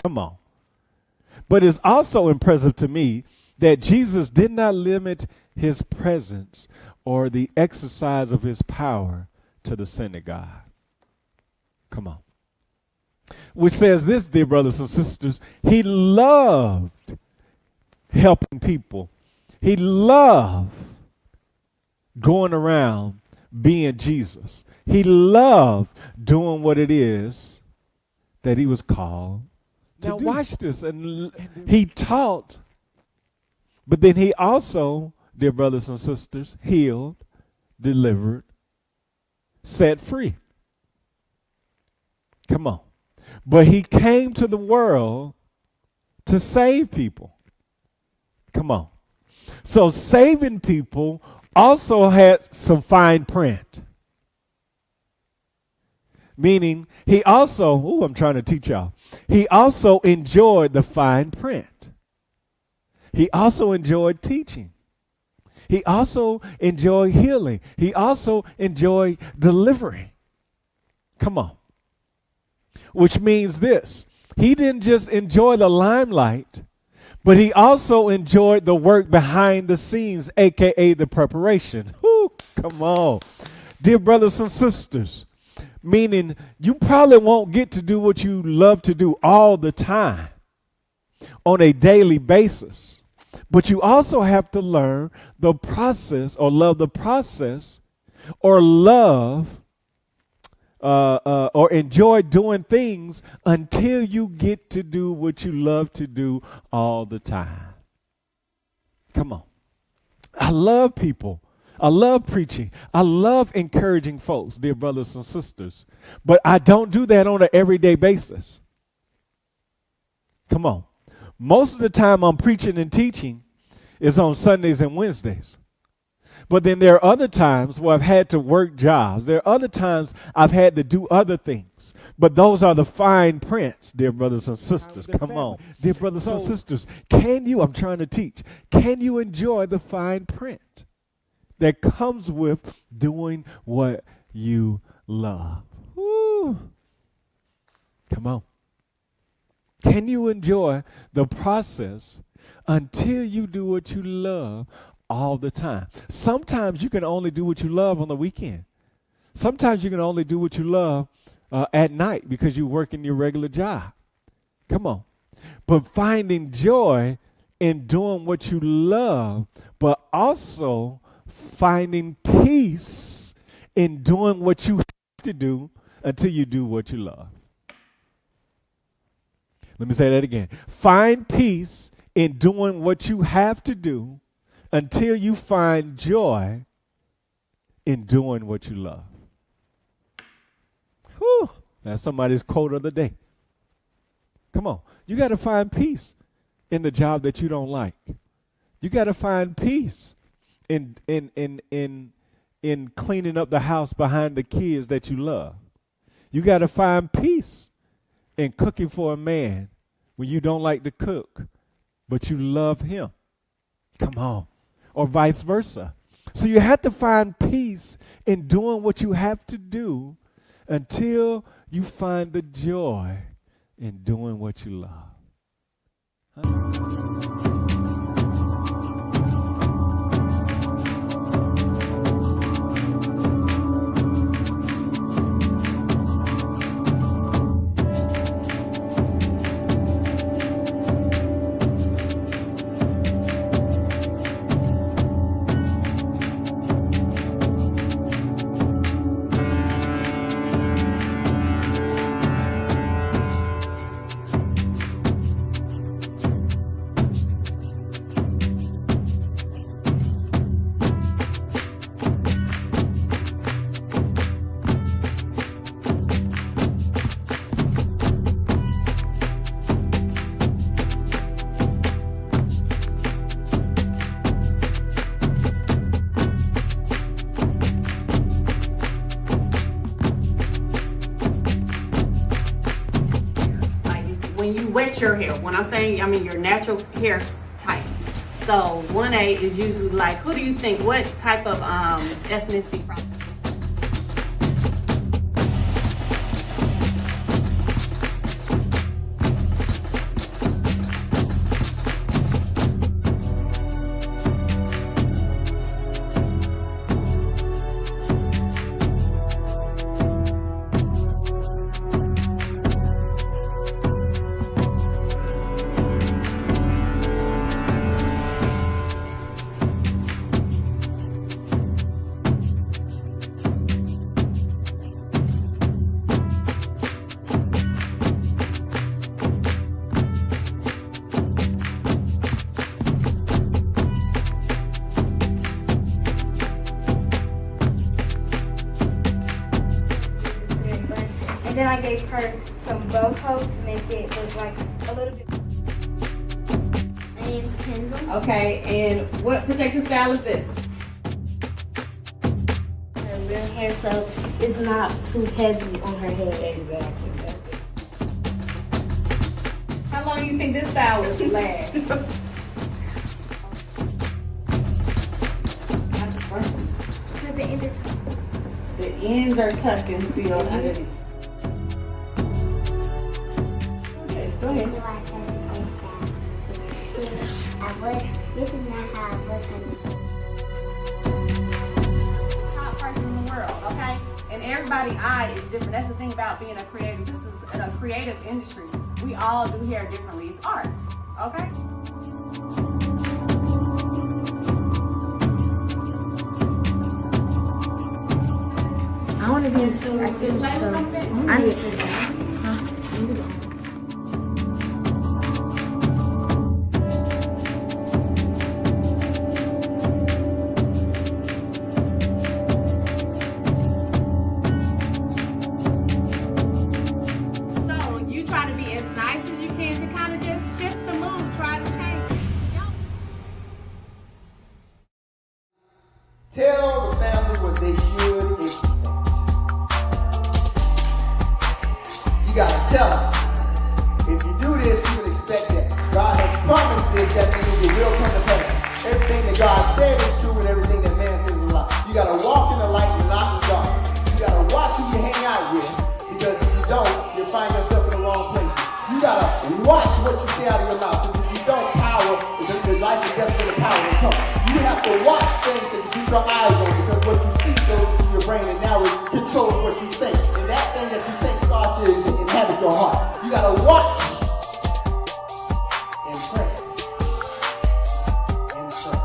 Come on. But it's also impressive to me that Jesus did not limit his presence or the exercise of his power to the synagogue. Come on. Which says this, dear brothers and sisters, he loved helping people. He loved going around being Jesus. He loved doing what it is that he was called to do. Now watch this. And he taught, but then he also, dear brothers and sisters, healed, delivered, set free. Come on. But he came to the world to save people. Come on. So saving people also had some fine print. Meaning he also, I'm trying to teach y'all. He also enjoyed the fine print. He also enjoyed teaching. He also enjoyed healing. He also enjoyed delivering. Come on. Which means this. He didn't just enjoy the limelight, but he also enjoyed the work behind the scenes, a.k.a. the preparation. Whew, come on. Dear brothers and sisters, meaning you probably won't get to do what you love to do all the time on a daily basis. But you also have to learn the process or love the process or love or enjoy doing things until you get to do what you love to do all the time. Come on. I love people. I love preaching. I love encouraging folks, dear brothers and sisters. But I don't do that on an everyday basis. Come on. Most of the time I'm preaching and teaching is on Sundays and Wednesdays. But then there are other times where I've had to work jobs. There are other times I've had to do other things. But those are the fine prints, dear brothers and sisters. Come on. Dear brothers and sisters, I'm trying to teach, can you enjoy the fine print that comes with doing what you love? Woo. Come on. Can you enjoy the process until you do what you love all the time? Sometimes you can only do what you love on the weekend. Sometimes you can only do what you love at night because you work in your regular job. Come on. But finding joy in doing what you love, but also finding peace in doing what you have to do until you do what you love. Let me say that again. Find peace in doing what you have to do until you find joy in doing what you love. Whew, that's somebody's quote of the day. Come on. You got to find peace in the job that you don't like. You got to find peace in cleaning up the house behind the kids that you love. You got to find peace in cooking for a man when you don't like to cook, but you love him. Come on. Or vice versa. So you have to find peace in doing what you have to do until you find the joy in doing what you love. When you wet your hair, when I'm saying, I mean your natural hair type. So 1A is usually like, who do you think, what type of ethnicity from? then I gave her some bow coat to make it look like a little bit. My name's Kendall. Okay, and what protective style is this? Her real hair, so it's not too heavy on her head. Exactly. How long do you think this style will last? Because the ends are tucked. The ends are tucked and sealed underneath. Okay, go ahead. So I tried to face that. This is not how I was going to Top person in the world, okay? And everybody's eye is different. That's the thing about being a creative. This is a creative industry. We all do hair differently. It's art, okay? I want to be a so I need So you try to be as nice as you can to kind of just shift the mood, try to change it. Tell the family what they should expect. You gotta tell them. If you do this, you can expect that. God has promised this, that means it will come to pass. Everything that God said is true and everything that man says is a lie. You gotta walk in the light and not in the dark. You gotta watch who you hang out with, because if you don't, you'll find yourself in the wrong places. You gotta watch what you say out of your mouth, because if you don't, the life and death of the power of the tongue. You have to watch things that you keep your eyes on, because what you see goes into your brain and now it controls what you think. And that thing that you think starts to inhabit your heart. You gotta watch and pray. And pray.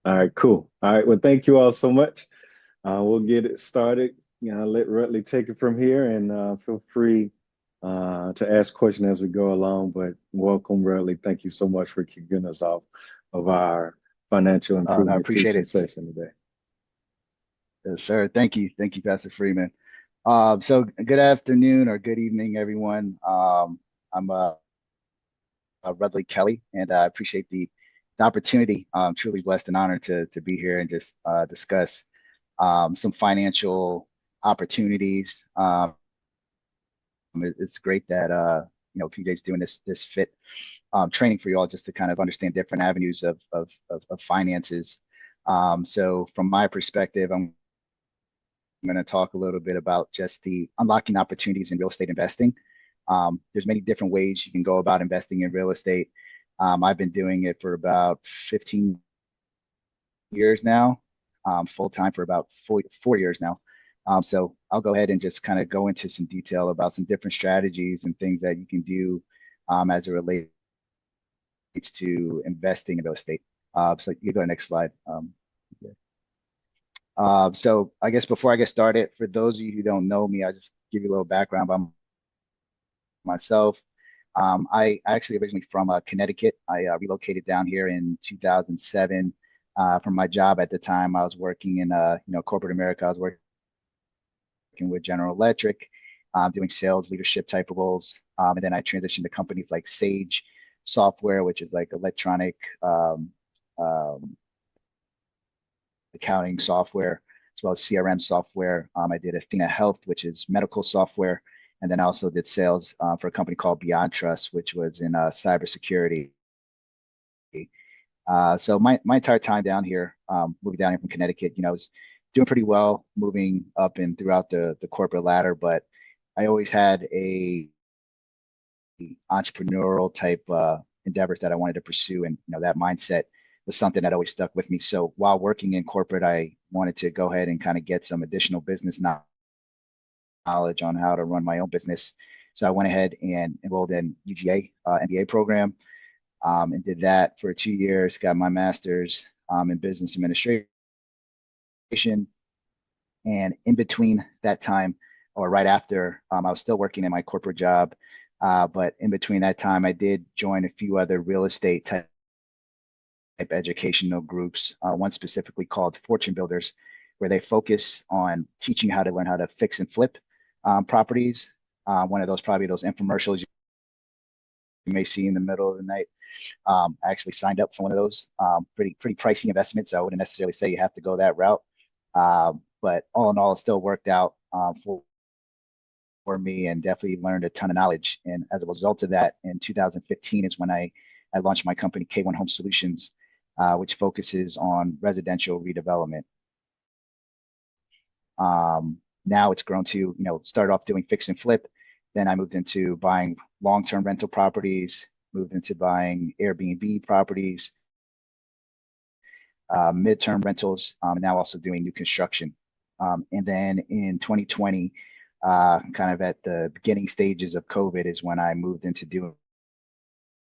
All right, cool. All right, well, thank you all so much. We'll get it started. Let Rudley take it from here, and feel free to ask questions as we go along. But welcome, Rudley. Thank you so much for kicking us off of our financial No, I improvement appreciate teaching it. session today. Yes, sir. Thank you. Thank you, Pastor Freeman. So good afternoon or good evening, everyone. I'm Rudley Kelly, and I appreciate the opportunity. I'm truly blessed and honored to be here and just discuss some financial opportunities. It's great that PJ's doing this fit training for you all just to kind of understand different avenues of finances. So from my perspective, I'm going to talk a little bit about just the unlocking opportunities in real estate investing. There's many different ways you can go about investing in real estate. I've been doing it for about 15 years now, full time for about 4 years now. So I'll go ahead and just kind of go into some detail about some different strategies and things that you can do as it relates to investing in real estate. So you go to the next slide. So I guess before I get started, for those of you who don't know me, I'll just give you a little background about myself. I actually originally from Connecticut. I relocated down here in 2007. From my job at the time, I was working in corporate America. I was working with General Electric, doing sales leadership type of roles. And then I transitioned to companies like Sage Software, which is like electronic accounting software, as well as CRM software. I did Athena Health, which is medical software. And then I also did sales for a company called Beyond Trust, which was in cybersecurity. So my entire time down here, moving down here from Connecticut, I was doing pretty well, moving up and throughout the corporate ladder, but I always had a entrepreneurial type endeavors that I wanted to pursue, and that mindset was something that always stuck with me. So while working in corporate, I wanted to go ahead and kind of get some additional business knowledge on how to run my own business. So I went ahead and enrolled in UGA MBA program, and did that for 2 years. Got my master's in business administration. And in between that time, or right after, I was still working in my corporate job. But in between that time, I did join a few other real estate type educational groups, one specifically called Fortune Builders, where they focus on teaching how to learn how to fix and flip properties. One of those, probably those infomercials you may see in the middle of the night. I actually signed up for one of those. Pretty pricey investments. So I wouldn't necessarily say you have to go that route. But all in all, it still worked out for me, and definitely learned a ton of knowledge. And as a result of that, in 2015 is when I launched my company, K1 Home Solutions, which focuses on residential redevelopment. Now it's grown to, started off doing fix and flip. Then I moved into buying long-term rental properties, moved into buying Airbnb properties, midterm rentals, and now also doing new construction. And then in 2020, kind of at the beginning stages of COVID, is when I moved into doing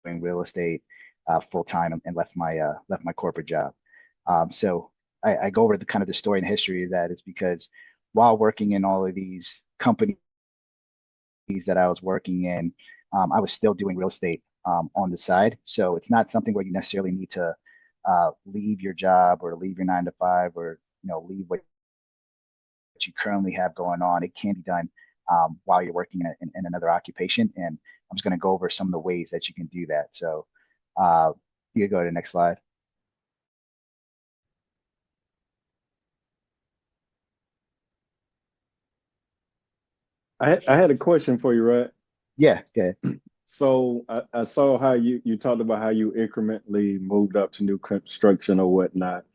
real estate full time, and left my corporate job. So I go over the kind of the story and history of that is because while working in all of these companies that I was working in, I was still doing real estate on the side. So it's not something where you necessarily need to leave your job or leave your 9 to 5, or leave what you currently have going on. It can be done while you're working in another occupation. And I'm just going to go over some of the ways that you can do that. So you can go to the next slide. I had a question for you, Rod. Yeah, good. So I saw how you talked about how you incrementally moved up to new construction or whatnot.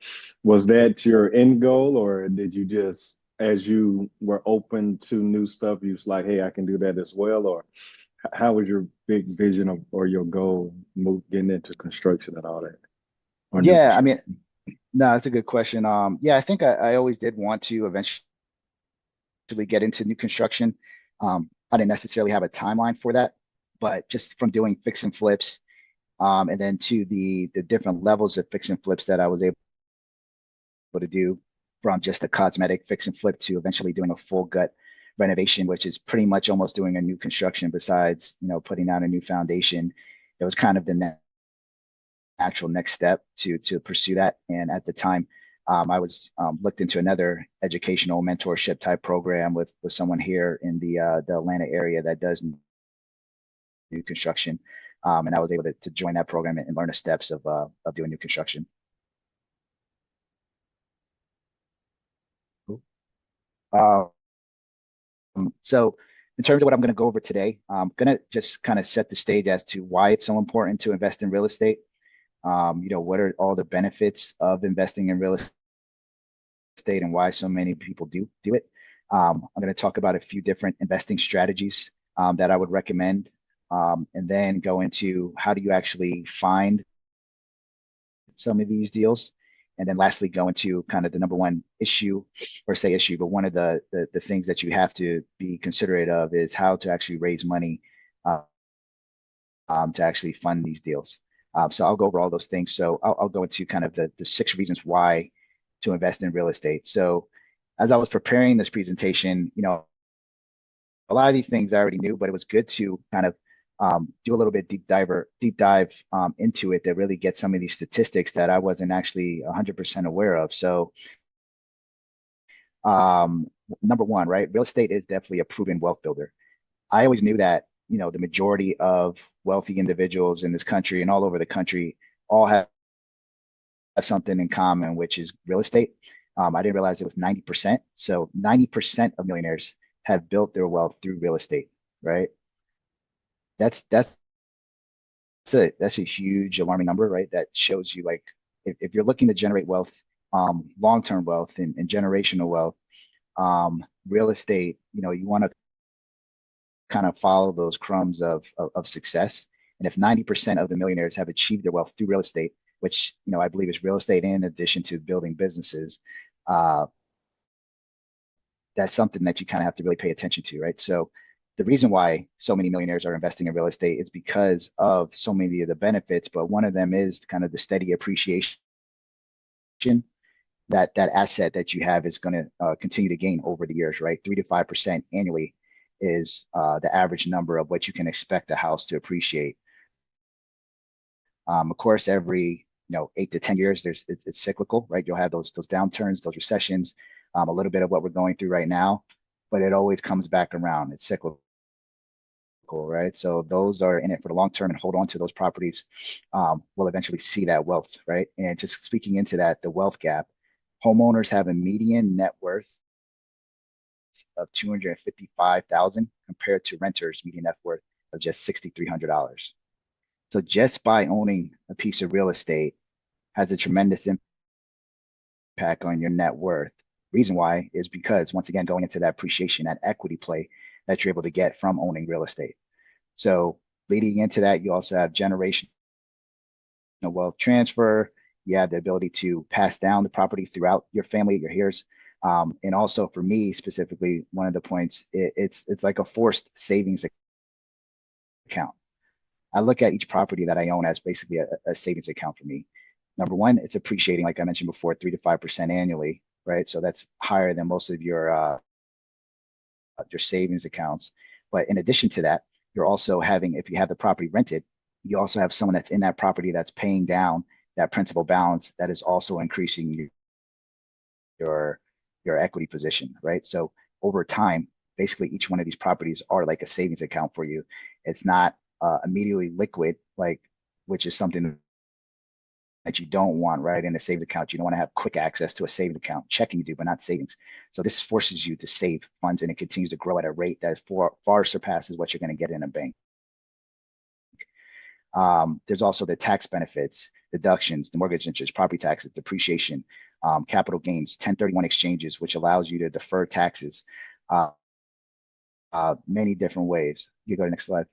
Was that your end goal, or did you just, as you were open to new stuff, you was like, hey, I can do that as well? Or how was your big vision or your goal getting into construction and all that? Or Yeah, I mean, no, that's a good question. Yeah, I think I always did want to eventually get into new construction. I didn't necessarily have a timeline for that, but just from doing fix and flips, and then to the different levels of fix and flips that I was able to do, from just a cosmetic fix and flip to eventually doing a full gut renovation, which is pretty much almost doing a new construction besides, putting out a new foundation. It was kind of the natural next step to pursue that. And at the time, I was looked into another educational mentorship type program with someone here in the Atlanta area that does new construction. And I was able to join that program and learn the steps of doing new construction. So in terms of what I'm going to go over today, I'm going to just kind of set the stage as to why it's so important to invest in real estate. What are all the benefits of investing in real estate and why so many people do it. I'm going to talk about a few different investing strategies that I would recommend, and then go into how do you actually find some of these deals. And then lastly, go into kind of the number one issue, or say issue, but one of the things that you have to be considerate of is how to actually raise money to actually fund these deals. So I'll go over all those things. So I'll go into kind of the 6 reasons why to invest in real estate. So as I was preparing this presentation, a lot of these things I already knew, but it was good to kind of do a little bit deep dive into it to really get some of these statistics that I wasn't actually 100% aware of. So number one, right? Real estate is definitely a proven wealth builder. I always knew that, the majority of wealthy individuals in this country and all over the country all have something in common, which is real estate. I didn't realize it was 90%. So 90% of millionaires have built their wealth through real estate, right? That's a huge alarming number, right? That shows you, like, if you're looking to generate wealth, long-term wealth and generational wealth, real estate, you want to kind of follow those crumbs of success. And if 90% of the millionaires have achieved their wealth through real estate, which, I believe is real estate in addition to building businesses, that's something that you kind of have to really pay attention to, right? So the reason why so many millionaires are investing in real estate is because of so many of the benefits, but one of them is kind of the steady appreciation. That asset that you have is going to continue to gain over the years, right? 3 to 5% annually is the average number of what you can expect a house to appreciate. Of course, every 8 to 10 years, it's cyclical, right? You'll have those downturns, those recessions, a little bit of what we're going through right now, but it always comes back around. It's cyclical, right? So those are in it for the long term and hold on to those properties will eventually see that wealth, right? And just speaking into that, the wealth gap, homeowners have a median net worth of $255,000 compared to renters' median net worth of just $6,300. So just by owning a piece of real estate has a tremendous impact on your net worth. Reason why is because, once again, going into that appreciation, that equity play that you're able to get from owning real estate. So leading into that, you also have generational wealth transfer. You have the ability to pass down the property throughout your family, your heirs. And also for me specifically, one of the points, it's like a forced savings account. I look at each property that I own as basically a savings account for me. Number one, it's appreciating, like I mentioned before, 3 to 5% annually, right? So that's higher than most of your savings accounts. But in addition to that, you're also having, if you have the property rented, you also have someone that's in that property that's paying down that principal balance that is also increasing your equity position, right? So over time, basically each one of these properties are like a savings account for you. It's not immediately liquid, which is something that you don't want, right? In a savings account, you don't want to have quick access to a savings account. Checking you do, but not savings. So this forces you to save funds, and it continues to grow at a rate that far surpasses what you're going to get in a bank. There's also the tax benefits, deductions, the mortgage interest, property taxes, depreciation, capital gains, 1031 exchanges, which allows you to defer taxes many different ways. You go to the next slide.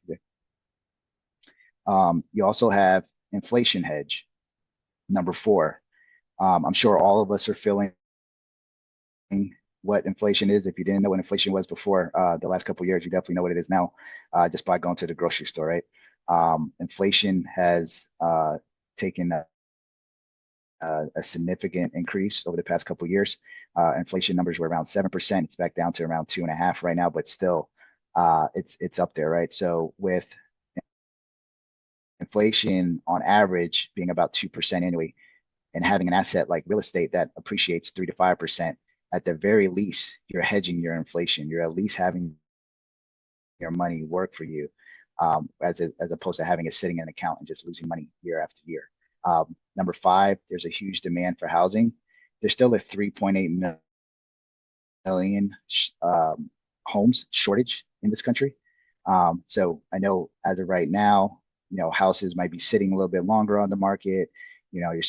You also have inflation hedge. Number 4, I'm sure all of us are feeling what inflation is. If you didn't know what inflation was before the last couple of years, you definitely know what it is now just by going to the grocery store, right? Inflation has taken a significant increase over the past couple of years. Inflation numbers were around 7%. It's back down to around 2.5% right now, but still, it's up there, right? So with inflation on average being about 2% annually, and having an asset like real estate that appreciates 3 to 5%, at the very least, you're hedging your inflation. You're at least having your money work for you, as opposed to having it sitting in an account and just losing money year after year. Number 5, there's a huge demand for housing. There's still a 3.8 million homes shortage in this country. So I know as of right now, houses might be sitting a little bit longer on the market. You're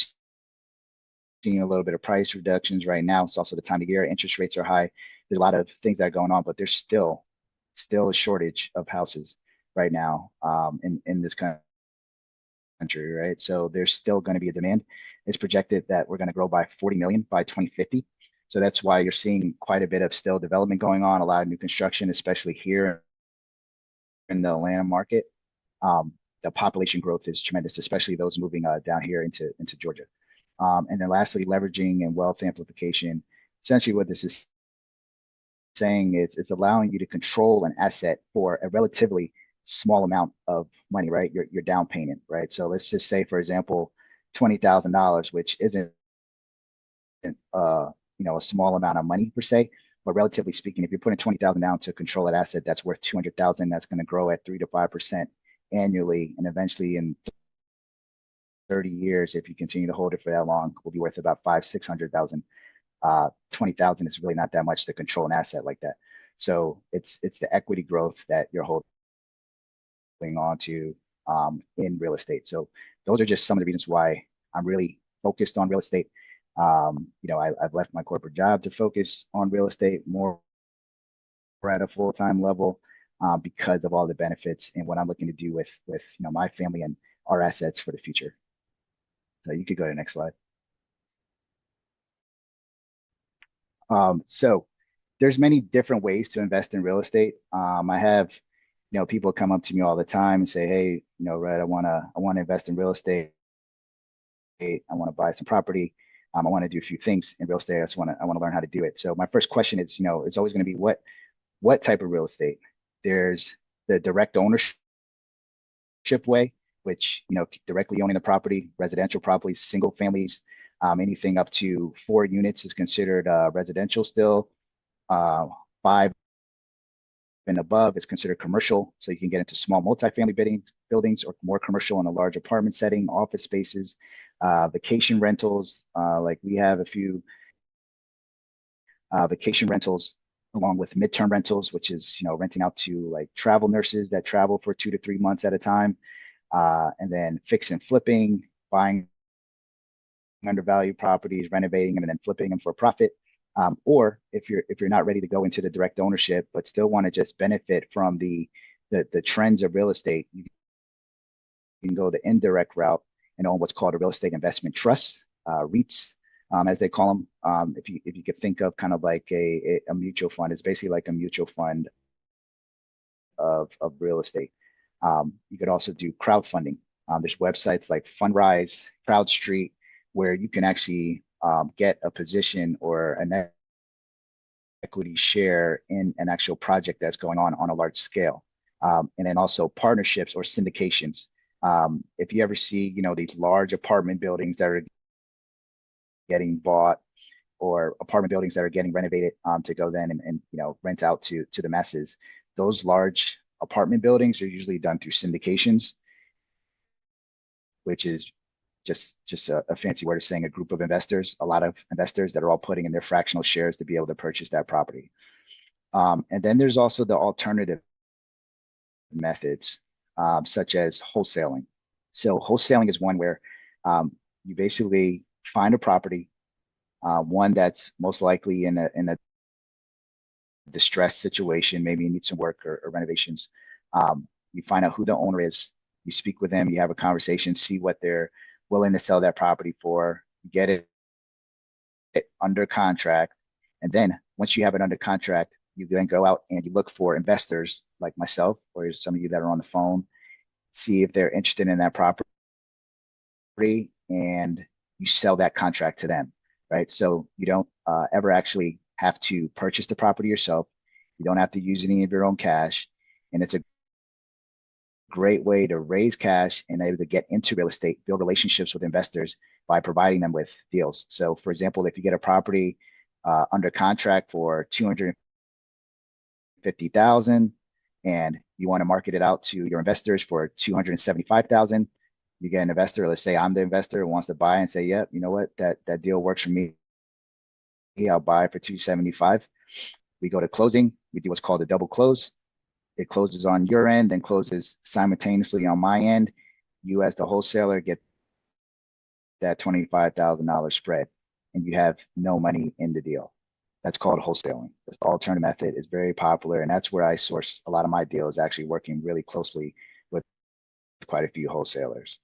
seeing a little bit of price reductions right now. It's also the time of year. Interest rates are high. There's a lot of things that are going on, but there's still a shortage of houses right now, in this country, right? So there's still going to be a demand. It's projected that we're going to grow by 40 million by 2050. So that's why you're seeing quite a bit of still development going on, a lot of new construction, especially here in the Atlanta market. The population growth is tremendous, especially those moving down here into Georgia. And then lastly, leveraging and wealth amplification. Essentially what this is saying is it's allowing you to control an asset for a relatively small amount of money, right? Your down payment, right? So let's just say, for example, $20,000, which isn't a small amount of money per se, but relatively speaking, if you're putting 20,000 down to control an asset that's worth 200,000, that's going to grow at 3 to 5% annually, and eventually in 30 years, if you continue to hold it for that long, will be worth about 500,000-600,000. 20,000 is really not that much to control an asset like that. So it's the equity growth that you're holding on to in real estate. So those are just some of the reasons why I'm really focused on real estate. I've left my corporate job to focus on real estate more at a full-time level, because of all the benefits and what I'm looking to do with my family and our assets for the future. So you could go to the next slide. So there's many different ways to invest in real estate. I have, people come up to me all the time and say, hey, Red, I want to invest in real estate. I want to buy some property. I want to do a few things in real estate. I want to learn how to do it. So my first question is, it's always going to be what type of real estate? There's the direct ownership way, which, directly owning the property, residential properties, single families, anything up to 4 units is considered residential still. 5 and above is considered commercial. So you can get into small multifamily buildings or more commercial in a large apartment setting, office spaces, vacation rentals. Like we have a few vacation rentals along with midterm rentals, which is, renting out to like travel nurses that travel for 2 to 3 months at a time. And then fix and flipping, buying undervalued properties, renovating them, and then flipping them for profit. Or if you're not ready to go into the direct ownership, but still want to just benefit from the trends of real estate, you can go the indirect route and own what's called a real estate investment trust, REITs, as they call them. If you could think of kind of like a mutual fund, it's basically like a mutual fund of real estate. You could also do crowdfunding. There's websites like Fundrise, CrowdStreet, where you can actually get a position or an equity share in an actual project that's going on a large scale. And then also partnerships or syndications. If you ever see, these large apartment buildings that are getting bought or apartment buildings that are getting renovated to go then and rent out to the masses, those large apartment buildings are usually done through syndications, which is just a fancy word of saying a group of investors, a lot of investors that are all putting in their fractional shares to be able to purchase that property. And then there's also the alternative methods, such as wholesaling. So wholesaling is one where you basically find a property, one that's most likely in a distressed situation, maybe you need some work or renovations. You find out who the owner is, you speak with them, you have a conversation, see what they're willing to sell that property for, get it under contract. And then once you have it under contract, you then go out and you look for investors like myself, or some of you that are on the phone, see if they're interested in that property. And, you sell that contract to them, right? So you don't ever actually have to purchase the property yourself. You don't have to use any of your own cash. And it's a great way to raise cash and able to get into real estate, build relationships with investors by providing them with deals. So for example, if you get a property under contract for 250,000 and you want to market it out to your investors for 275,000, you get an investor, let's say I'm the investor who wants to buy and say, yep, you know what, that deal works for me. I'll buy it for 275. We go to closing. We do what's called a double close. It closes on your end and closes simultaneously on my end. You as the wholesaler get that $25,000 spread and you have no money in the deal. That's called wholesaling. This alternative method is very popular, and that's where I source a lot of my deals, actually working really closely with quite a few wholesalers.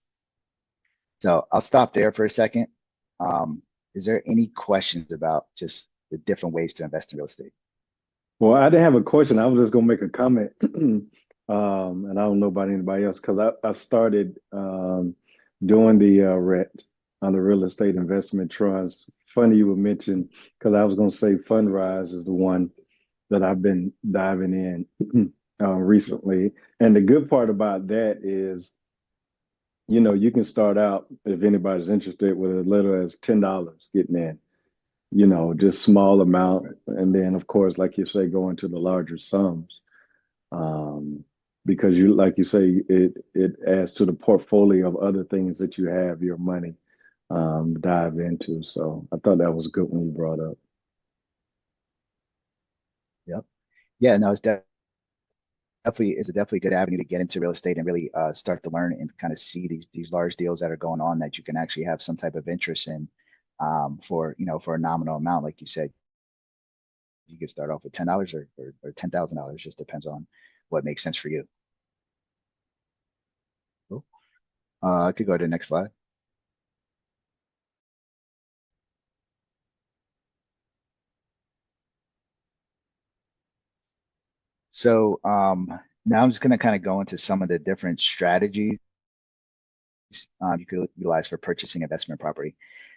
So I'll stop there for a second. Is there any questions about just the different ways to invest in real estate? Well, I didn't have a question. I was just going to make a comment. And I don't know about anybody else because I've started doing the RET on the real estate investment trust. Funny you would mention, because I was going to say Fundrise is the one that I've been diving in recently. And the good part about that is, you know, you can start out, if anybody's interested, with as little as $10 getting in, you know, just small amount. And then, of course, like you say, go into the larger sums. Because you, like you say, it adds to the portfolio of other things that you have your money dive into. So I thought that was a good one you brought up. Yep. Yeah, no, it's definitely a good avenue to get into real estate and really start to learn and kind of see these large deals that are going on that you can actually have some type of interest in for a nominal amount. Like you said, you could start off with $10 or $10,000. Just depends on what makes sense for you. Cool. I could go to the next slide. So now I'm just going to kind of go into some of the different strategies you could utilize for purchasing investment property.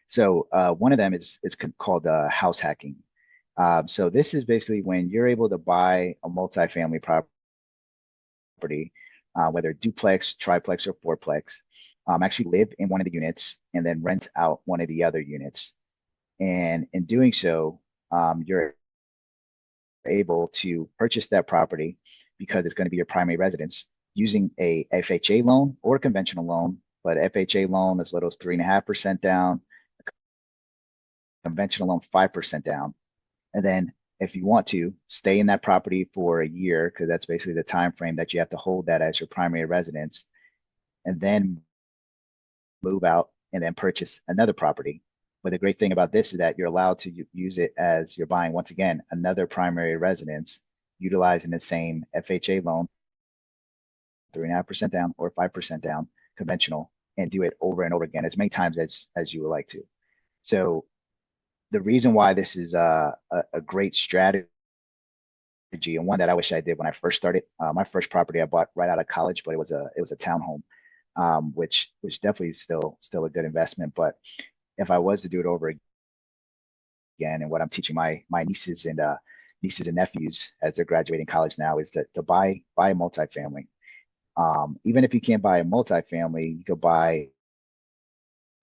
So one of them is called house hacking. So this is basically when you're able to buy a multifamily property, whether duplex, triplex, or fourplex, actually live in one of the units and then rent out one of the other units. And in doing so, you're able to purchase that property because it's going to be your primary residence using a FHA loan or a conventional loan. But FHA loan as little as 3.5% down, conventional loan 5% down. And then if you want to stay in that property for a year, because that's basically the time frame that you have to hold that as your primary residence, and then move out and then purchase another property. But the great thing about this is that you're allowed to use it as you're buying, once again, another primary residence, utilizing the same FHA loan, 3.5% down or 5% down, conventional, and do it over and over again as many times as you would like to. So the reason why this is a great strategy, and one that I wish I did when I first started, my first property I bought right out of college, but it was a townhome, which definitely is still a good investment. But if I was to do it over again, and what I'm teaching my nieces and nephews as they're graduating college now is to buy a multifamily. Even if you can't buy a multifamily, you could buy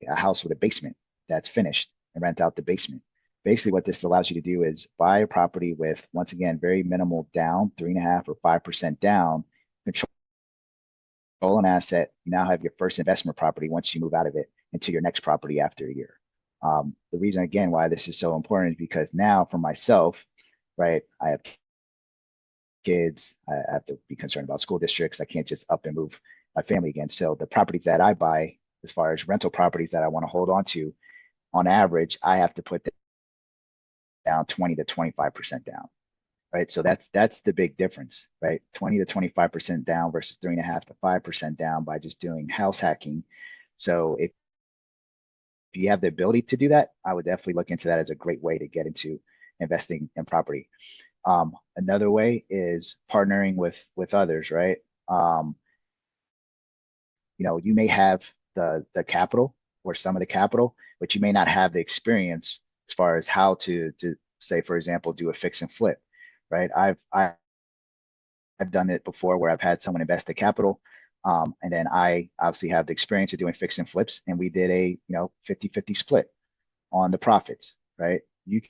a house with a basement that's finished and rent out the basement. Basically, what this allows you to do is buy a property with, once again, very minimal down, 3.5% or 5% down, control an asset. You now have your first investment property once you move out of it into your next property after a year. The reason, again, why this is so important is because now for myself, right, I have kids, I have to be concerned about school districts. I can't just up and move my family again. So the properties that I buy, as far as rental properties that I want to hold on to, on average, I have to put down 20 to 25% down, right? So that's the big difference, right? 20 to 25% down versus 3.5% to 5% down by just doing house hacking. So if you have the ability to do that, I would definitely look into that as a great way to get into investing in property. Another way is partnering with others, right? You may have the capital or some of the capital, but you may not have the experience as far as how to say, for example, do a fix and flip, right? I've done it before where I've had someone invest the capital. And then I obviously have the experience of doing fix and flips, and we did a 50-50 split on the profits, right? You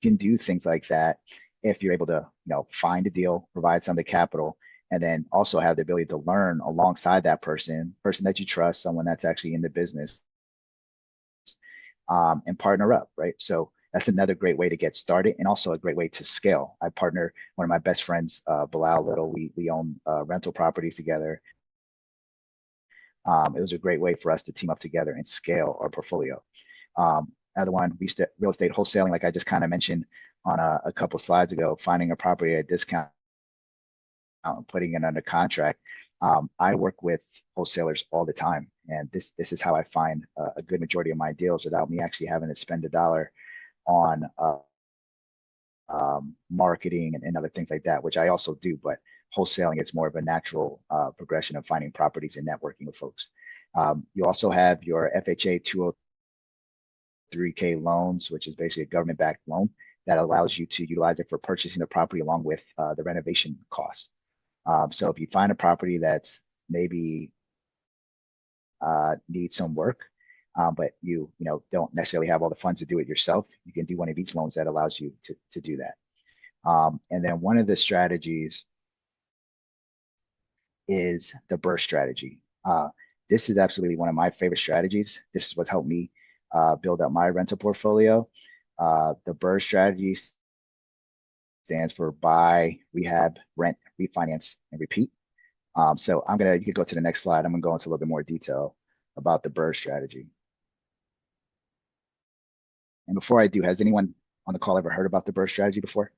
can do things like that if you're able to find a deal, provide some of the capital, and then also have the ability to learn alongside that person that you trust, someone that's actually in the business, and partner up, right? So that's another great way to get started, and also a great way to scale. I partner one of my best friends, Bilal Little. We own rental properties together. It was a great way for us to team up together and scale our portfolio. Another one, real estate wholesaling, like I just kind of mentioned on a couple slides ago, finding a property at a discount and putting it under contract. I work with wholesalers all the time, and this is how I find a good majority of my deals without me actually having to spend a dollar on marketing and other things like that, which I also do, but wholesaling is more of a natural progression of finding properties and networking with folks. You also have your FHA 203K loans, which is basically a government-backed loan that allows you to utilize it for purchasing the property along with the renovation costs. So if you find a property that's maybe needs some work, but you don't necessarily have all the funds to do it yourself, you can do one of these loans that allows you to do that. And then one of the strategies is the burst strategy. This is absolutely one of my favorite strategies. This is what helped me build up my rental portfolio. The burst strategy stands for buy, rehab, rent, refinance, and repeat. So you could go to the next slide. I'm gonna go into a little bit more detail about the burst strategy. And before I do, has anyone on the call ever heard about the burst strategy before?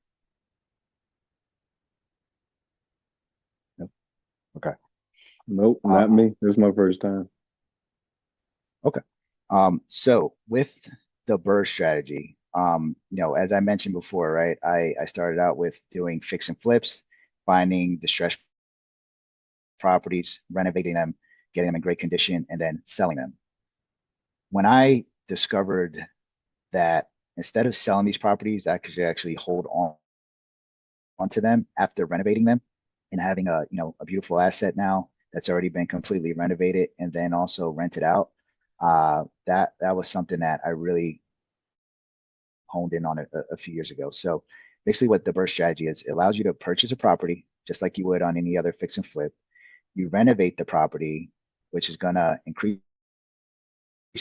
No? Okay. Nope, not me. This is my first time. Okay. So with the burst strategy, as I mentioned before, right, I started out with doing fix and flips, finding distressed properties, renovating them, getting them in great condition, and then selling them. When I discovered that instead of selling these properties, I could actually hold onto them after renovating them and having a beautiful asset now that's already been completely renovated and then also rented out. That was something that I really honed in on a few years ago. So basically what the burst strategy is, it allows you to purchase a property just like you would on any other fix and flip. You renovate the property, which is gonna increase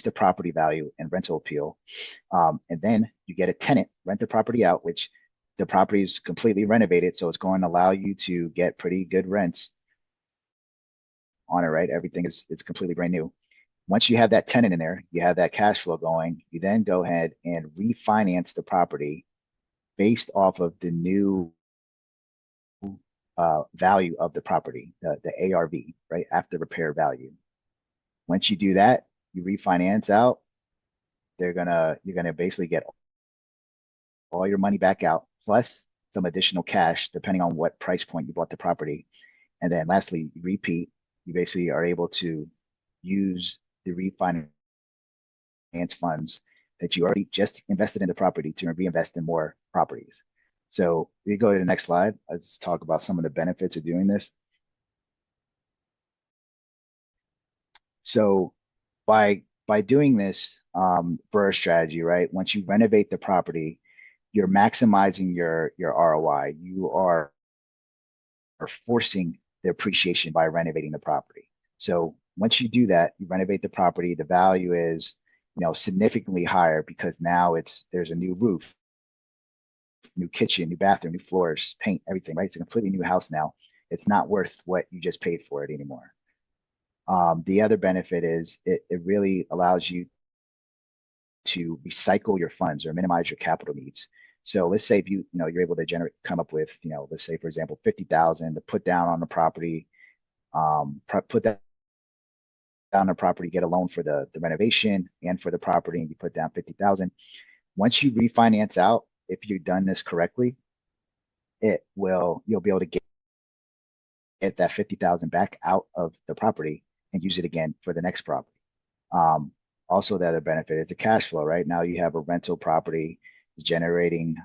the property value and rental appeal. And then you get a tenant, rent the property out, which the property is completely renovated. So it's going to allow you to get pretty good rents on it, right? Everything is completely brand new. Once you have that tenant in there, you have that cash flow going, you then go ahead and refinance the property based off of the new value of the property, the ARV, right? After repair value. Once you do that, you refinance out, you're gonna basically get all your money back out, plus some additional cash, depending on what price point you bought the property. And then lastly, you repeat, you basically are able to use the refinance funds that you already just invested in the property to reinvest in more properties. So we go to the next slide. Let's talk about some of the benefits of doing this. So by doing this burst strategy, right? Once you renovate the property, you're maximizing your ROI. You are forcing the appreciation by renovating the property. So once you do that, you renovate the property, the value is significantly higher because now there's a new roof, new kitchen, new bathroom, new floors, paint, everything, right? It's a completely new house now. It's not worth what you just paid for it anymore. The other benefit is it really allows you to recycle your funds or minimize your capital needs. So let's say if you're able to come up with, let's say for example, 50,000 to put down on the property, put that down the property, get a loan for the renovation and for the property, and you put down 50,000. Once you refinance out, if you've done this correctly, you'll be able to get that 50,000 back out of the property and use it again for the next property. Also, the other benefit is the cash flow, right? Now you have a rental property generating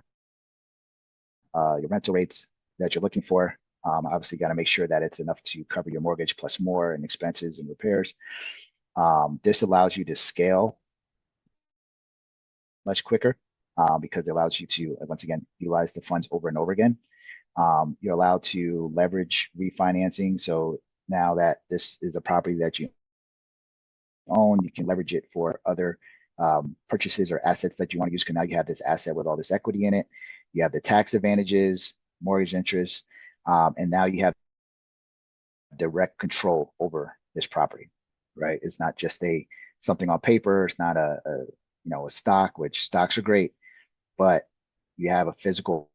your rental rates that you're looking for. Obviously, got to make sure that it's enough to cover your mortgage plus more and expenses and repairs. This allows you to scale much quicker because it allows you to, once again, utilize the funds over and over again. You're allowed to leverage refinancing. So now that this is a property that you own, you can leverage it for other purchases or assets that you want to use. Because now you have this asset with all this equity in it. You have the tax advantages, mortgage interest, and now you have direct control over this property, right? It's not just something on paper. It's not a stock, which stocks are great, but you have a physical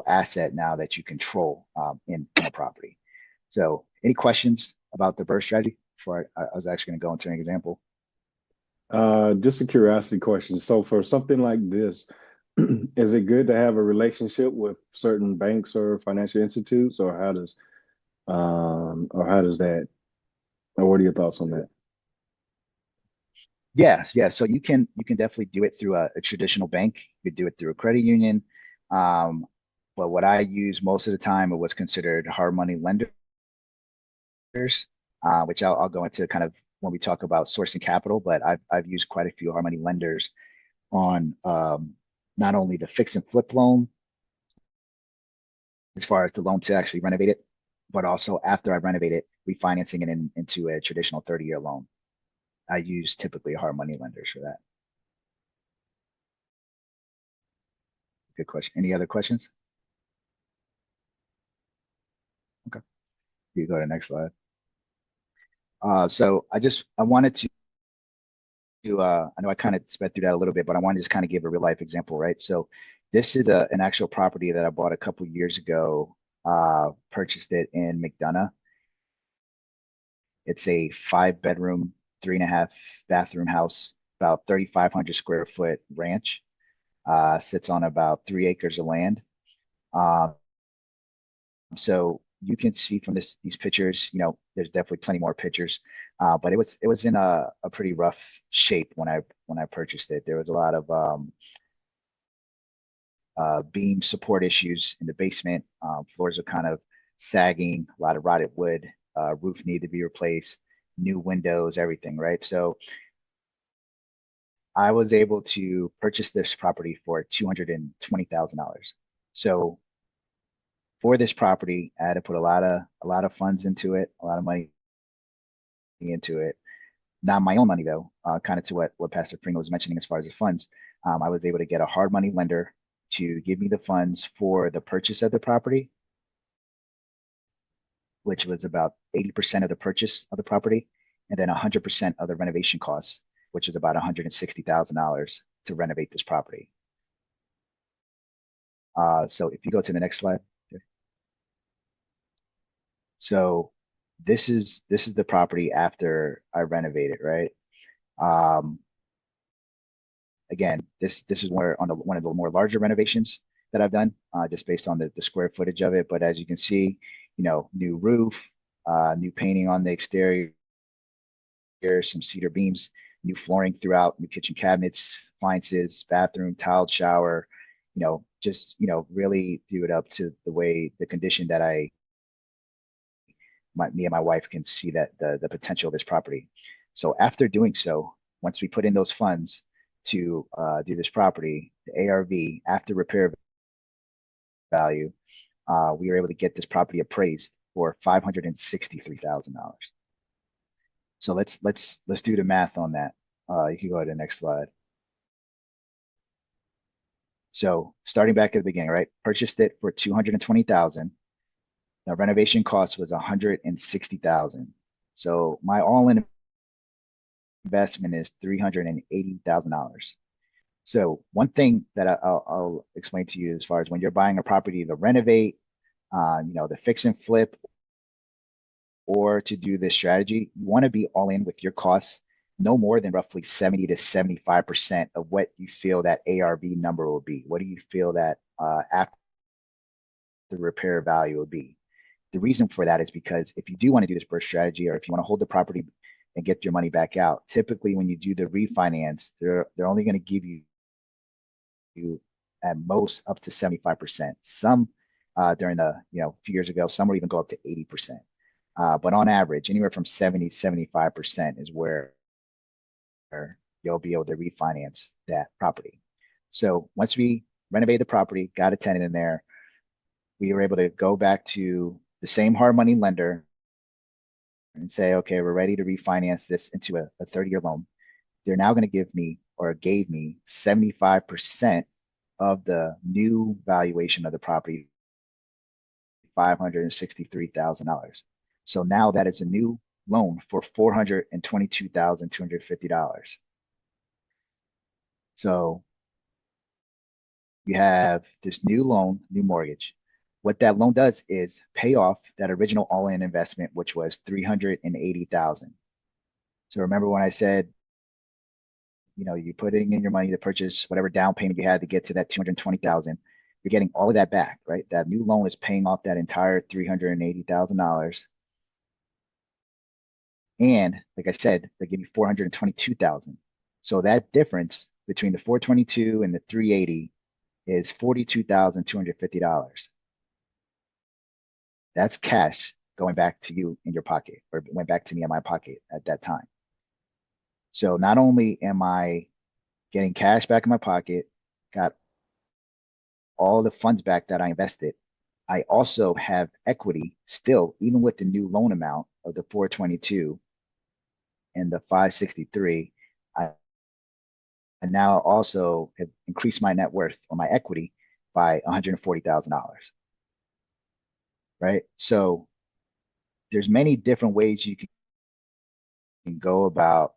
asset now that you control in a property. So any questions about the BRRRR strategy before I was actually going to go into an example? Just a curiosity question. So for something like this, is it good to have a relationship with certain banks or financial institutes, or how does that, or what are your thoughts on that? Yes. So you can definitely do it through a traditional bank. You could do it through a credit union. But what I use most of the time are what's considered hard money lenders, which I'll go into kind of when we talk about sourcing capital. But I've used quite a few hard money lenders on not only the fix and flip loan, as far as the loan to actually renovate it, but also after I renovate it, refinancing it into a traditional 30-year loan. I use typically hard money lenders for that. Good question. Any other questions? Okay. You go to the next slide. So I wanted to I know I kind of sped through that a little bit, but I wanted to just kind of give a real life example, right? So this is an actual property that I bought a couple years ago, purchased it in McDonough. It's a 5-bedroom, 3.5 bathroom house, about 3,500 square foot ranch, sits on about 3 acres of land. So you can see from these pictures, there's definitely plenty more pictures, but it was in a pretty rough shape when I purchased it. There was a lot of beam support issues in the basement. Floors are kind of sagging, a lot of rotted wood, roof needed to be replaced, new windows, everything, right? So I was able to purchase this property for $220,000. So for this property, I had to put a lot of funds into it, a lot of money into it. Not my own money though, kind of to what Pastor Pringle was mentioning as far as the funds. I was able to get a hard money lender to give me the funds for the purchase of the property, which was about 80% of the purchase of the property, and then 100% of the renovation costs, which is about $160,000 to renovate this property. So if you go to the next slide. So this is the property after I renovated, right? Again, this is where on one of the more larger renovations that I've done, just based on the square footage of it. But as you can see, new roof, new painting on the exterior, some cedar beams, new flooring throughout, new kitchen cabinets, appliances, bathroom, tiled shower, just really do it up to the condition that me and my wife can see that the potential of this property. So after doing so, once we put in those funds to do this property, the ARV after repair value, we were able to get this property appraised for $563,000. So let's do the math on that. You can go to the next slide. So starting back at the beginning, right? Purchased it for $220,000. The renovation cost was $160,000. So my all-in investment is $380,000. So one thing that I'll explain to you as far as when you're buying a property to renovate, the fix and flip, or to do this strategy, you want to be all in with your costs, no more than roughly 70 to 75% of what you feel that ARV number will be. What do you feel that after the repair value will be? The reason for that is because if you do want to do this BRRRR strategy, or if you want to hold the property and get your money back out. Typically, when you do the refinance, they're only going to give you at most up to 75%. Some during the a few years ago, some will even go up to 80%. But on average, anywhere from 70 to 75% is where you'll be able to refinance that property. So once we renovated the property, got a tenant in there, we were able to go back to the same hard money lender and say, okay, we're ready to refinance this into a 30-year loan. They're now going to give me, or gave me, 75% of the new valuation of the property, $563,000. So now that is a new loan for $422,250. So you have this new loan, new mortgage. What that loan does is pay off that original all-in investment, which was $380,000. So remember when I said, you're putting in your money to purchase whatever down payment you had to get to that $220,000. You're getting all of that back, right? That new loan is paying off that entire $380,000. And like I said, they give you $422,000. So that difference between the 422 and the 380 is $42,250. That's cash going back to you in your pocket, or went back to me in my pocket at that time. So not only am I getting cash back in my pocket, got all the funds back that I invested, I also have equity still, even with the new loan amount of the 422 and the 563. I now also have increased my net worth or my equity by $140,000. Right? So there's many different ways you can go about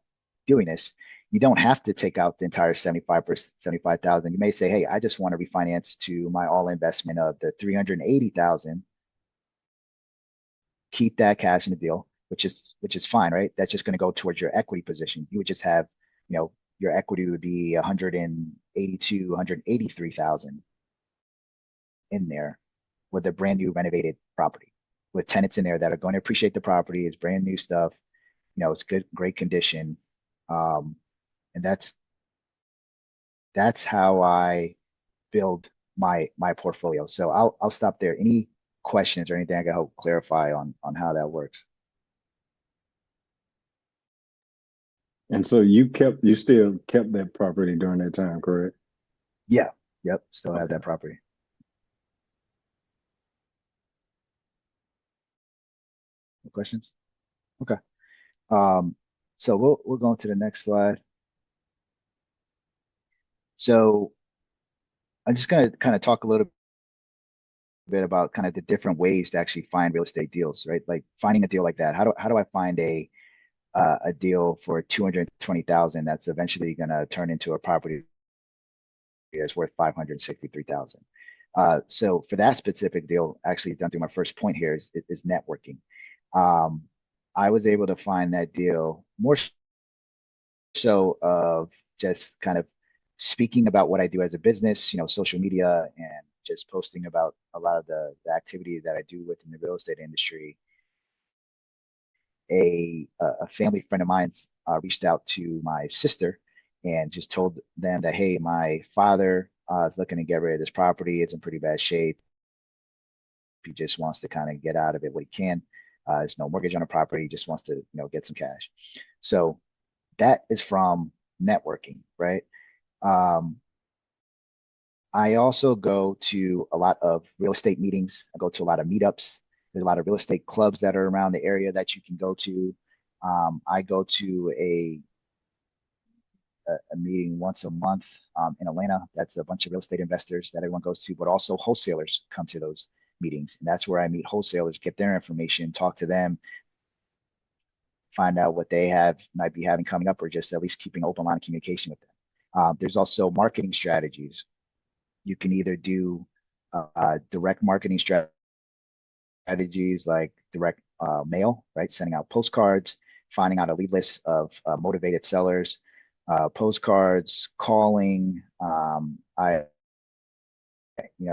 doing this. You don't have to take out the entire 75,000. You may say, hey, I just want to refinance to my all investment of the 380,000. Keep that cash in the deal, which is fine, right? That's just going to go towards your equity position. You would just have, your equity would be 182, 183,000 in there with a brand new renovated property with tenants in there that are going to appreciate the property. It's brand new stuff. It's good, great condition. And that's how I build my portfolio. So I'll stop there. Any questions or anything I can help clarify on how that works? And so you still kept that property during that time, correct? Yeah. Yep. Still have that property. No questions? Okay. So we'll go on to the next slide. So I'm just going to kind of talk a little bit about kind of the different ways to actually find real estate deals, right? Like finding a deal like that. How do I find a deal for 220,000 that's eventually going to turn into a property that's worth 563,000? So for that specific deal, actually done through my first point here is networking. I was able to find that deal more so of just kind of speaking about what I do as a business, social media, and just posting about a lot of the activity that I do within the real estate industry. A family friend of mine reached out to my sister and just told them that, hey, my father is looking to get rid of this property. It's in pretty bad shape. He just wants to kind of get out of it what he can. There's no mortgage on the property. He just wants to, get some cash. So that is from networking, right? I also go to a lot of real estate meetings. I go to a lot of meetups. There's a lot of real estate clubs that are around the area that you can go to. I go to a meeting once a month in Atlanta. That's a bunch of real estate investors that everyone goes to, but also wholesalers come to those meetings. And that's where I meet wholesalers, get their information, talk to them, find out what they might be having coming up, or just at least keeping open line of communication with them. There's also marketing strategies. You can either do direct marketing strategies like direct mail, right? Sending out postcards, finding out a lead list of motivated sellers, postcards, calling.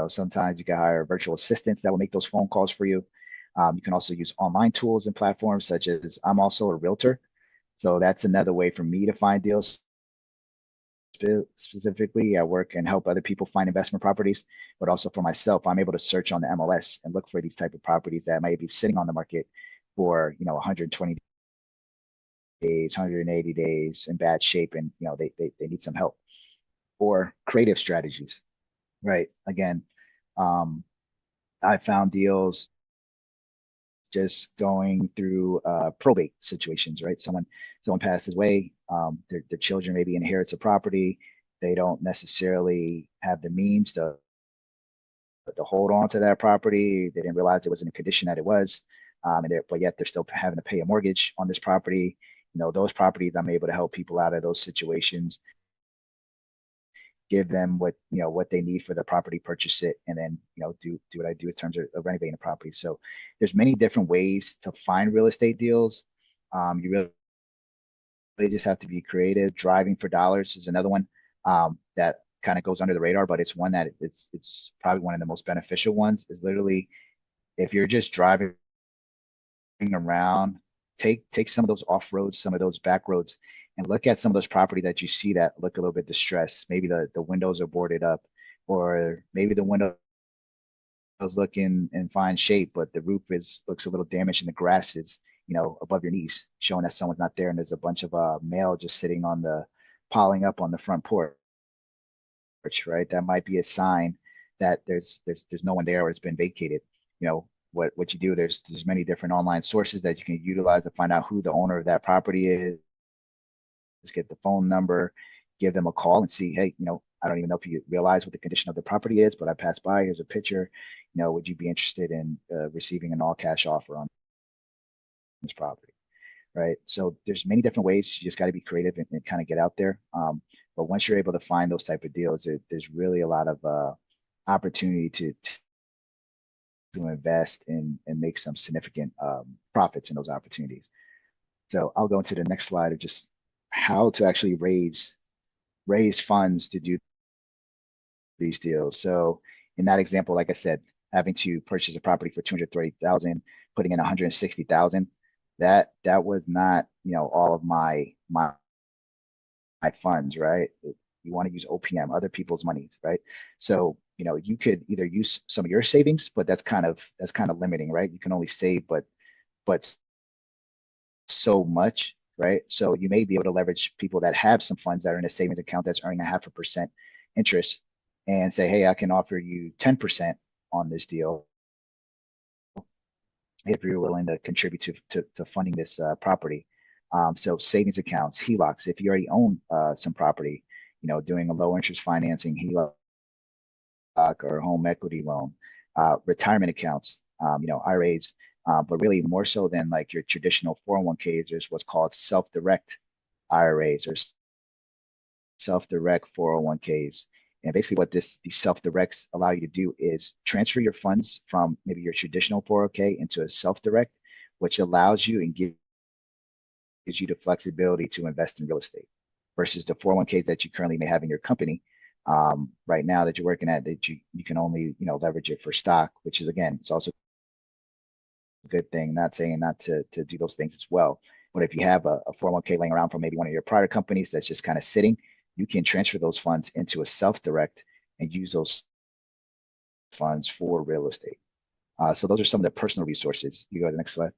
Sometimes you can hire virtual assistants that will make those phone calls for you. You can also use online tools and platforms such as, I'm also a realtor. So that's another way for me to find deals. Specifically, I work and help other people find investment properties, but also for myself, I'm able to search on the MLS and look for these type of properties that might be sitting on the market for 120 days, 180 days in bad shape, and they need some help. Or creative strategies, right? Again, um, I found deals just going through probate situations, right? Someone passes away, their children maybe inherits a property. They don't necessarily have the means to hold on to that property. They didn't realize it was in the condition that it was, but yet they're still having to pay a mortgage on this property. Those properties, I'm able to help people out of those situations, give them what they need for the property, purchase it, and then do what I do in terms of renovating the property. So there's many different ways to find real estate deals. You really just have to be creative. Driving for dollars is another one that kind of goes under the radar, but it's one that it's probably one of the most beneficial ones. Is literally, if you're just driving around, take some of those off roads, some of those back roads, and look at some of those property that you see that look a little bit distressed. Maybe the windows are boarded up, or maybe the windows look in fine shape, but the roof looks a little damaged and the grass is above your knees, showing that someone's not there, and there's a bunch of mail just sitting on the piling up on the front porch, right? That might be a sign that there's no one there, or it's been vacated. What you do, there's many different online sources that you can utilize to find out who the owner of that property is. Just get the phone number, give them a call and see, hey, I don't even know if you realize what the condition of the property is, but I passed by, here's a picture. Would you be interested in receiving an all cash offer on this property? Right. So there's many different ways. You just got to be creative and kind of get out there. But once you're able to find those type of deals, there's really a lot of opportunity to invest and make some significant profits in those opportunities. So I'll go into the next slide of just how to actually raise funds to do these deals. So in that example, like I said, having to purchase a property for 230,000, putting in 160,000, that was not all of my funds, right? You want to use OPM, other people's monies, right? So you could either use some of your savings, but that's kind of limiting, right? You can only save but so much, right? So you may be able to leverage people that have some funds that are in a savings account that's earning 0.5% interest, and say, hey, I can offer you 10% on this deal if you're willing to contribute to funding this property. So savings accounts, HELOCs, if you already own some property, doing a low interest financing HELOC or home equity loan, retirement accounts, IRAs, but really more so than like your traditional 401ks, there's what's called self-direct IRAs or self-direct 401ks. And basically what these self-directs allow you to do is transfer your funds from maybe your traditional 401k into a self-direct, which allows you and gives you the flexibility to invest in real estate versus the 401ks that you currently may have in your company right now that you're working at, that you can only leverage it for stock, which is, again, it's also a good thing. Not saying not to do those things as well, but if you have a 401k laying around from maybe one of your prior companies that's just kind of sitting, you can transfer those funds into a self-direct and use those funds for real estate. So those are some of the personal resources. You go to the next slide.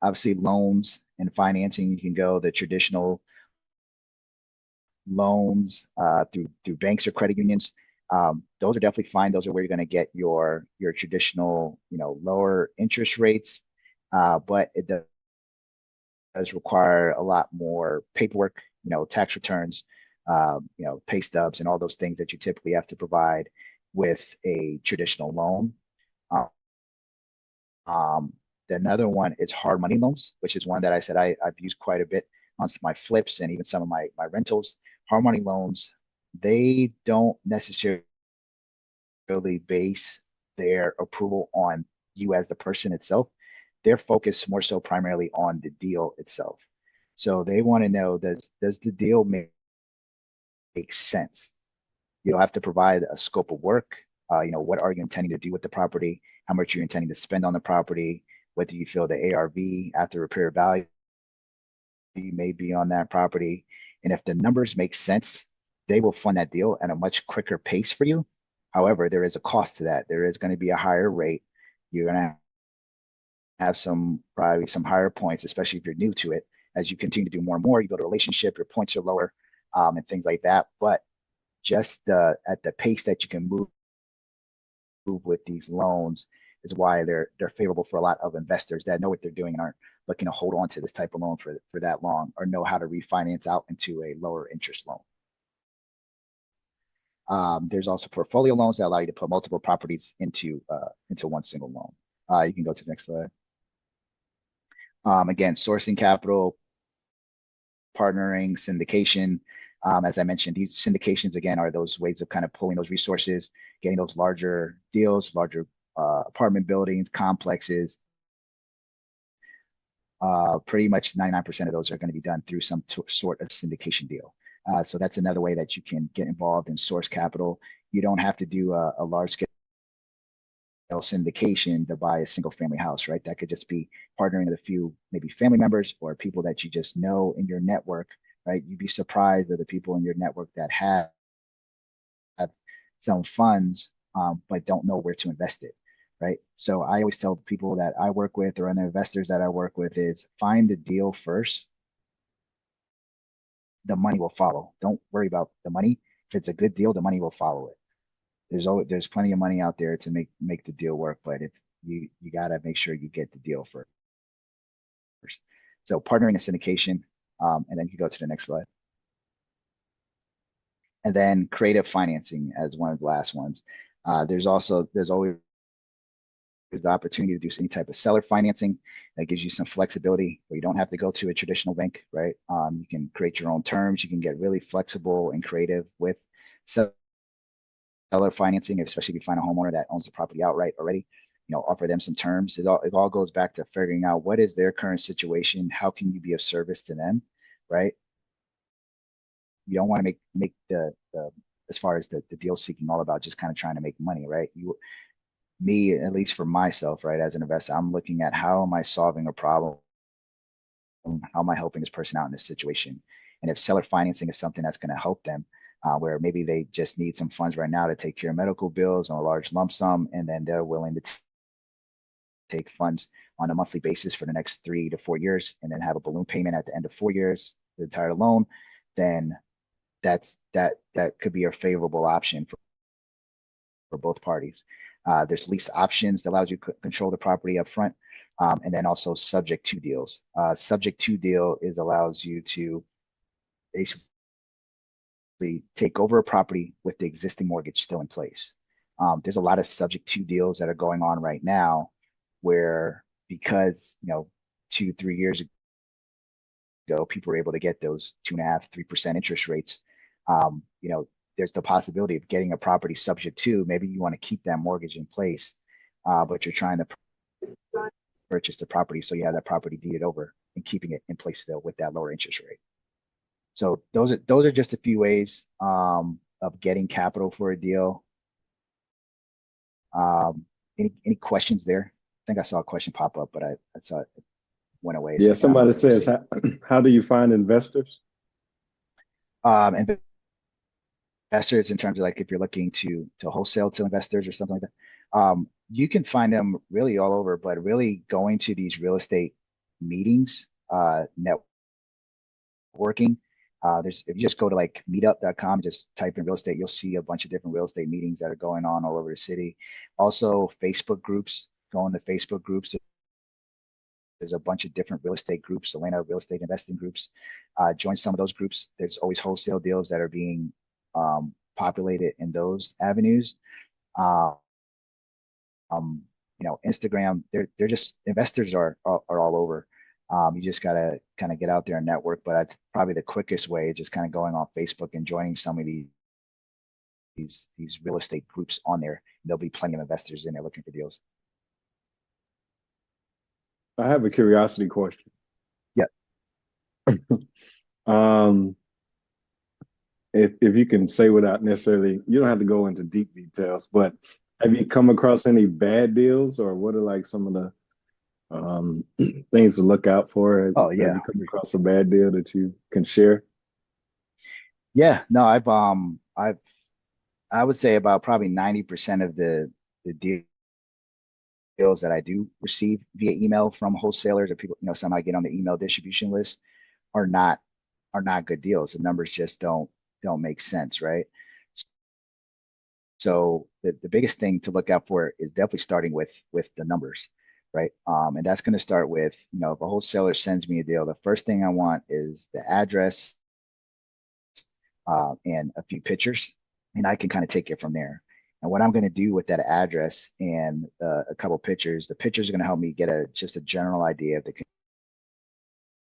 Obviously, loans and financing, you can go the traditional loans through banks or credit unions. Those are definitely fine. Those are where you're going to get your traditional, lower interest rates, but it does require a lot more paperwork, tax returns, pay stubs, and all those things that you typically have to provide with a traditional loan. Another one is hard money loans, which is one that I said I've used quite a bit on my flips and even some of my rentals. Hard money loans, they don't necessarily base their approval on you as the person itself. They're focused more so primarily on the deal itself. So they want to know, does the deal make sense? You'll have to provide a scope of work. What are you intending to do with the property? How much you're intending to spend on the property? What do you feel the ARV after repair value may be on that property. And if the numbers make sense, they will fund that deal at a much quicker pace for you. However, there is a cost to that. There is going to be a higher rate. You're going to have probably some higher points, especially if you're new to it. As you continue to do more and more, you build a relationship, your points are lower, and things like that. But just at the pace that you can move with these loans is why they're favorable for a lot of investors that know what they're doing and aren't looking to hold on to this type of loan for that long, or know how to refinance out into a lower interest loan. There's also portfolio loans that allow you to put multiple properties into one single loan. You can go to the next slide. Again, sourcing capital, partnering, syndication. As I mentioned, these syndications, again, are those ways of kind of pulling those resources, getting those larger deals, larger apartment buildings, complexes. Pretty much 99% of those are going to be done through some sort of syndication deal. So that's another way that you can get involved in source capital. You don't have to do a large scale syndication to buy a single family house, right? That could just be partnering with a few, maybe family members or people that you just know in your network, right? You'd be surprised at the people in your network that have some funds, but don't know where to invest it, right? So I always tell people that I work with, or other investors that I work with, is find the deal first. The money will follow. Don't worry about the money. If it's a good deal, the money will follow it. There's plenty of money out there to make the deal work, but if you gotta make sure you get the deal first. So partnering and syndication, and then you go to the next slide. And then creative financing as one of the last ones. There's always the opportunity to do any type of seller financing that gives you some flexibility where you don't have to go to a traditional bank, right? You can create your own terms. You can get really flexible and creative with seller financing, especially if you find a homeowner that owns the property outright already. Offer them some terms. It all goes back to figuring out what is their current situation. How can you be of service to them, right? You don't want to make the as far as the deal seeking all about just kind of trying to make money, right? Me, at least for myself, right, as an investor, I'm looking at how am I solving a problem? How am I helping this person out in this situation? And if seller financing is something that's going to help them, where maybe they just need some funds right now to take care of medical bills on a large lump sum, and then they're willing to take funds on a monthly basis for the next 3 to 4 years, and then have a balloon payment at the end of 4 years, the entire loan, then that could be a favorable option for both parties. There's lease options that allows you to control the property up front, and then also subject to deals. Subject to deal allows you to basically take over a property with the existing mortgage still in place. There's a lot of subject to deals that are going on right now where, because 2-3 years ago people were able to get those 2.5-3% interest rates. There's the possibility of getting a property subject to, maybe you want to keep that mortgage in place, but you're trying to purchase the property, so you have that property deeded over and keeping it in place still with that lower interest rate. So those are just a few ways of getting capital for a deal. Any questions there? I think I saw a question pop up, but I saw it went away. Yeah, somebody says, how do you find investors? Investors in terms of like if you're looking to wholesale to investors or something like that, you can find them really all over, but really going to these real estate meetings, networking. If you just go to like meetup.com, just type in real estate, you'll see a bunch of different real estate meetings that are going on all over the city. Also Facebook groups, go into Facebook groups. There's a bunch of different real estate groups, Atlanta real estate investing groups. Join some of those groups. There's always wholesale deals that are being populated in those avenues. Instagram, they're just, investors are all over. You just gotta kind of get out there and network, but probably the quickest way is just kind of going on Facebook and joining some of these real estate groups on there. There'll be plenty of investors in there looking for deals. I have a curiosity question. Yeah. If you can say without necessarily, you don't have to go into deep details, but have you come across any bad deals, or what are like some of the things to look out for. Oh Have yeah. you come across a bad deal that you can share? Yeah, no, I would say about probably 90% of the deals that I do receive via email from wholesalers or people, some I get on the email distribution list are not are not good deals. The numbers just don't make sense, right? So the biggest thing to look out for is definitely starting with the numbers, right? And that's going to start with, if a wholesaler sends me a deal, the first thing I want is the address and a few pictures, and I can kind of take it from there. And what I'm going to do with that address and a couple pictures, the pictures are going to help me get just a general idea of the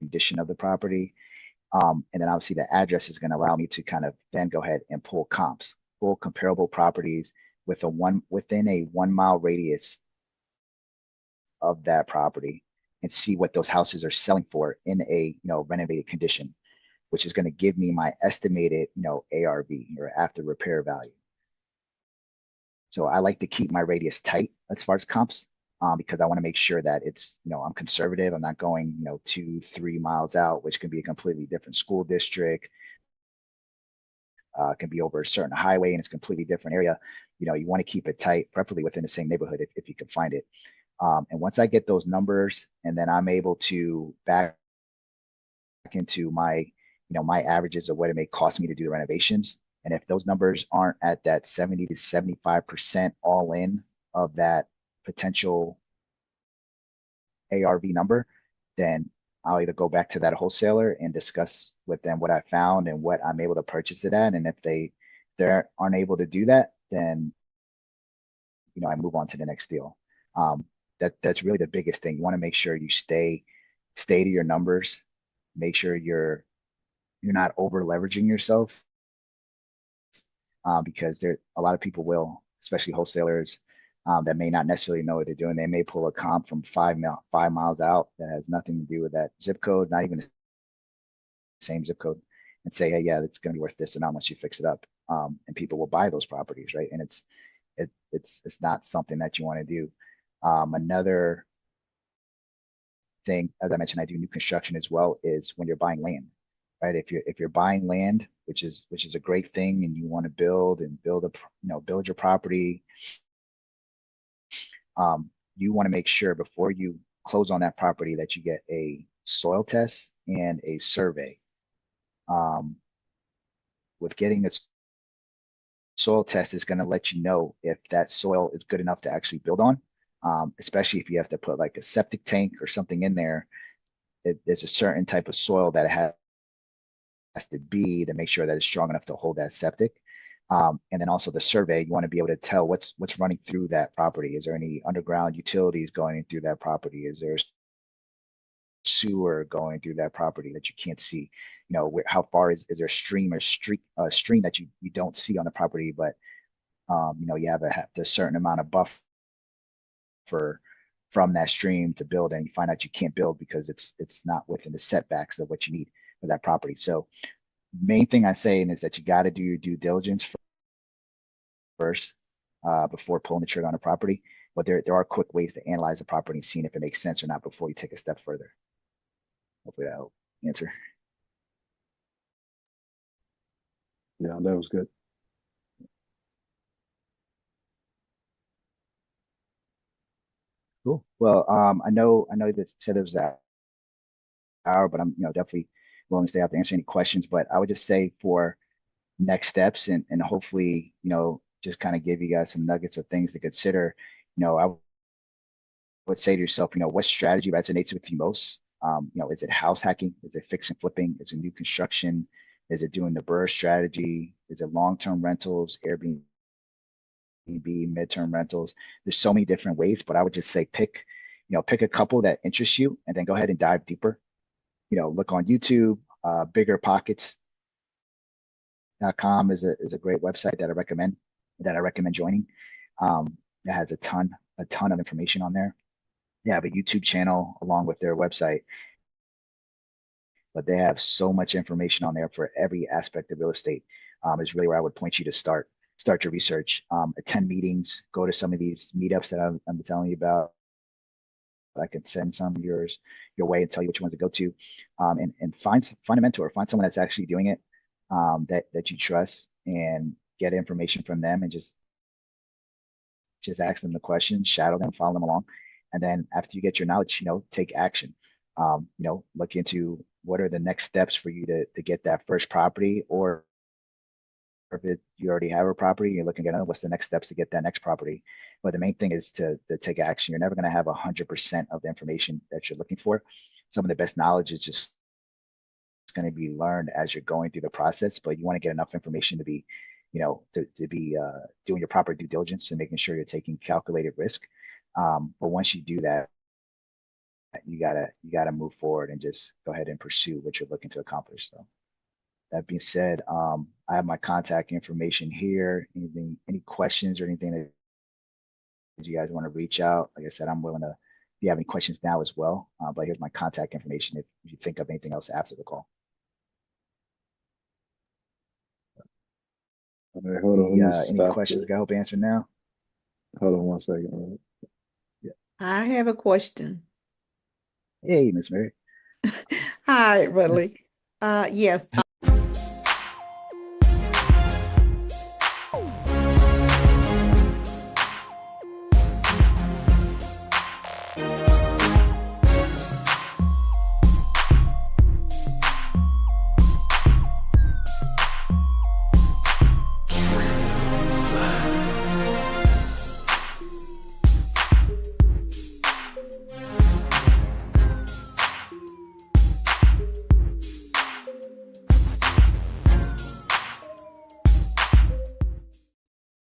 condition of the property. And then obviously the address is going to allow me to kind of then go ahead and pull comps, pull comparable properties within a 1 mile radius of that property and see what those houses are selling for in a renovated condition, which is going to give me my estimated ARV or after repair value. So I like to keep my radius tight as far as comps, because I want to make sure that it's, I'm conservative. I'm not going, 2-3 miles out, which can be a completely different school district, can be over a certain highway and it's a completely different area. You want to keep it tight, preferably within the same neighborhood if you can find it. And once I get those numbers, and then I'm able to back into my averages of what it may cost me to do the renovations. And if those numbers aren't at that 70 to 75% all in of that potential ARV number, then I'll either go back to that wholesaler and discuss with them what I found and what I'm able to purchase it at. And if they aren't able to do that, then I move on to the next deal. That's really the biggest thing. You want to make sure you stay to your numbers. Make sure you're not over leveraging yourself, because a lot of people will, especially wholesalers, that may not necessarily know what they're doing. They may pull a comp from 5 miles out that has nothing to do with that zip code, not even the same zip code, and say, hey, yeah, it's going to be worth this amount once you fix it up. And people will buy those properties, right? And it's not something that you want to do. Another thing, as I mentioned, I do new construction as well, is when you're buying land, right? If you're buying land, which is a great thing, and you want to build your property, you want to make sure before you close on that property that you get a soil test and a survey. With getting a soil test is going to let you know if that soil is good enough to actually build on, especially if you have to put like a septic tank or something in there. There's a certain type of soil that it has to be to make sure that it's strong enough to hold that septic. And then also the survey, you want to be able to tell what's running through that property. Is there any underground utilities going through that property? Is there sewer going through that property that you can't see? How far is there a stream or stream that you don't see on the property, but you have a certain amount of buffer from that stream to build, and you find out you can't build because it's not within the setbacks of what you need for that property. So main thing I say is that you got to do your due diligence first, before pulling the trigger on a property. But there are quick ways to analyze the property and seeing if it makes sense or not before you take a step further. Hopefully that helped answer. Yeah, that was good. Cool. Well, I know that said it was that hour, but I'm definitely willing to stay out to answer any questions. But I would just say for next steps, and hopefully just kind of give you guys some nuggets of things to consider. I would say to yourself, what strategy resonates with you most? Is it house hacking? Is it fix and flipping? Is it new construction? Is it doing the BRRRR strategy? Is it long-term rentals, Airbnb, midterm rentals? There's so many different ways, but I would just say pick a couple that interest you, and then go ahead and dive deeper. Look on YouTube. Biggerpockets.com is a great website that I recommend joining. It has a ton of information on there. They have a YouTube channel along with their website, but they have so much information on there for every aspect of real estate. Is really where I would point you to start your research. Attend meetings, go to some of these meetups that I'm telling you about. I can send some your way and tell you which ones to go to, and find a mentor, find someone that's actually doing it, that you trust, and get information from them, and just ask them the questions, shadow them, follow them along, and then after you get your knowledge, take action. Look into what are the next steps for you to get that first property, or if you already have a property, you're looking at what's the next steps to get that next property. But the main thing is to take action. You're never going to have 100% of the information that you're looking for. Some of the best knowledge is just going to be learned as you're going through the process, but you want to get enough information to be, to be doing your proper due diligence and making sure you're taking calculated risk. But once you do that, you gotta move forward and just go ahead and pursue what you're looking to accomplish. So that being said, I have my contact information here. Any questions or anything that you guys want to reach out? Like I said, I'm willing to, if you have any questions now as well, but here's my contact information if you think of anything else after the call. All right, hold on. Any questions I hope answer now? Hold on one second. Yeah. I have a question. Hey, Miss Mary. Hi, Rudley. Yes,